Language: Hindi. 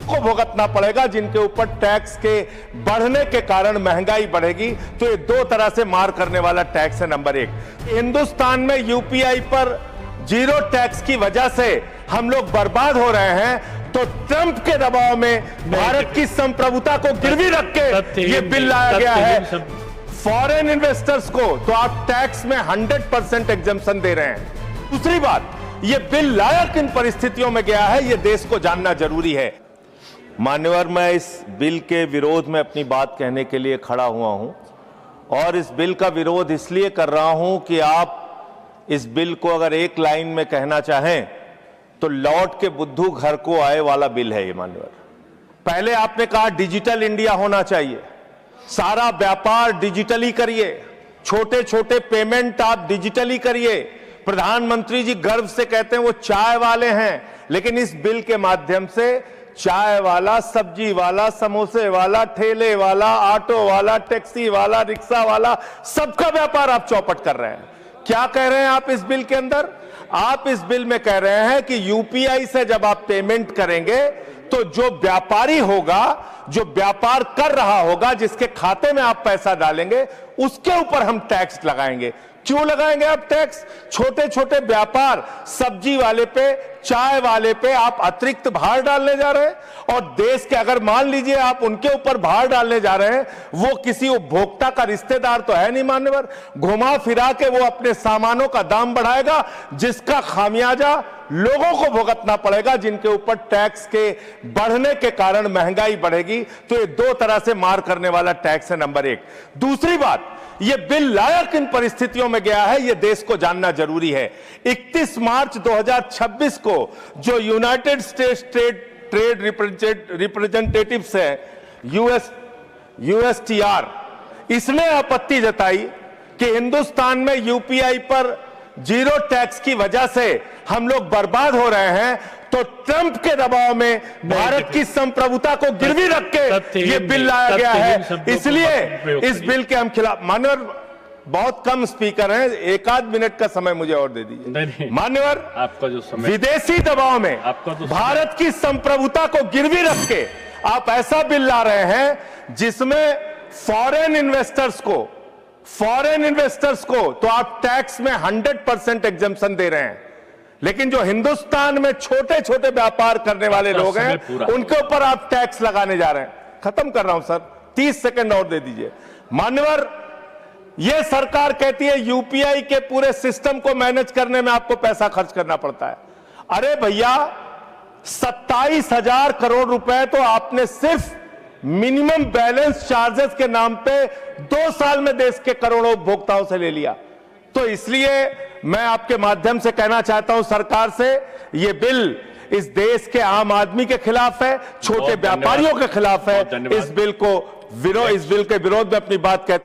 को भुगतना पड़ेगा जिनके ऊपर टैक्स के बढ़ने के कारण महंगाई बढ़ेगी। तो ये दो तरह से मार करने वाला टैक्स है। नंबर एक, हिंदुस्तान में यूपीआई पर जीरो टैक्स की वजह से हम लोग बर्बाद हो रहे हैं, तो ट्रंप के दबाव में भारत की संप्रभुता को गिरवी रख के ये बिल लाया गया है। फॉरेन इन्वेस्टर्स को तो आप टैक्स में 100% एग्जम्पशन दे रहे हैं। दूसरी बात, ये बिल लाया किन परिस्थितियों में गया है, ये देश को जानना जरूरी है। मान्यवर, मैं इस बिल के विरोध में अपनी बात कहने के लिए खड़ा हुआ हूं, और इस बिल का विरोध इसलिए कर रहा हूं कि आप इस बिल को अगर एक लाइन में कहना चाहें तो लौट के बुद्धू घर को आए वाला बिल है ये। मान्यवर, पहले आपने कहा डिजिटल इंडिया होना चाहिए, सारा व्यापार डिजिटली करिए, छोटे छोटे पेमेंट आप डिजिटली करिए। प्रधानमंत्री जी गर्व से कहते हैं वो चाय वाले हैं, लेकिन इस बिल के माध्यम से चाय वाला, सब्जी वाला, समोसे वाला, ठेले वाला, ऑटो वाला, टैक्सी वाला, रिक्शा वाला, सबका व्यापार आप चौपट कर रहे हैं। क्या कह रहे हैं आप इस बिल के अंदर? आप इस बिल में कह रहे हैं कि यूपीआई से जब आप पेमेंट करेंगे तो जो व्यापारी होगा, जो व्यापार कर रहा होगा, जिसके खाते में आप पैसा डालेंगे, उसके ऊपर हम टैक्स लगाएंगे। क्यों लगाएंगे आप टैक्स? छोटे छोटे व्यापार, सब्जी वाले पे, चाय वाले पे आप अतिरिक्त भार डालने जा रहे हैं, और देश के अगर मान लीजिए आप उनके ऊपर भार डालने जा रहे हैं, वो किसी उपभोक्ता का रिश्तेदार तो है नहीं मान्यवर, घुमा फिरा के वो अपने सामानों का दाम बढ़ाएगा, जिसका खामियाजा लोगों को भुगतना पड़ेगा जिनके ऊपर टैक्स के बढ़ने के कारण महंगाई बढ़ेगी। तो ये दो तरह से मार करने वाला टैक्स है। नंबर एक। दूसरी बात, ये बिल लाया किन परिस्थितियों में गया है, ये देश को जानना जरूरी है। 31 मार्च 2026 को जो यूनाइटेड स्टेट्स ट्रेड रिप्रेजेंटेटिव्स है, USTR, इसने आपत्ति जताई कि हिंदुस्तान में यूपीआई पर जीरो टैक्स की वजह से हम लोग बर्बाद हो रहे हैं, तो ट्रंप के दबाव में भारत की संप्रभुता को गिरवी रख के ये बिल लाया गया है। इसलिए इस बिल के हम खिलाफ। मान्यवर, बहुत कम स्पीकर हैं, एक आध मिनट का समय मुझे और दे दीजिए। मान्यवर, आपका जो समय, विदेशी दबाव में भारत की संप्रभुता को गिरवी रख के आप ऐसा बिल ला रहे हैं जिसमें फॉरेन इन्वेस्टर्स को तो आप टैक्स में 100% एग्जम्पशन दे रहे हैं, लेकिन जो हिंदुस्तान में छोटे छोटे व्यापार करने वाले लोग हैं, उनके ऊपर आप टैक्स लगाने जा रहे हैं। खत्म कर रहा हूं सर, 30 सेकंड और दे दीजिए। मान्यवर, यह सरकार कहती है यूपीआई के पूरे सिस्टम को मैनेज करने में आपको पैसा खर्च करना पड़ता है। अरे भैया, 27,000 करोड़ रुपए तो आपने सिर्फ मिनिमम बैलेंस चार्जेस के नाम पे 2 साल में देश के करोड़ों उपभोक्ताओं से ले लिया। तो इसलिए मैं आपके माध्यम से कहना चाहता हूं सरकार से, ये बिल इस देश के आम आदमी के खिलाफ है, छोटे व्यापारियों के खिलाफ है। इस बिल के विरोध में अपनी बात कहते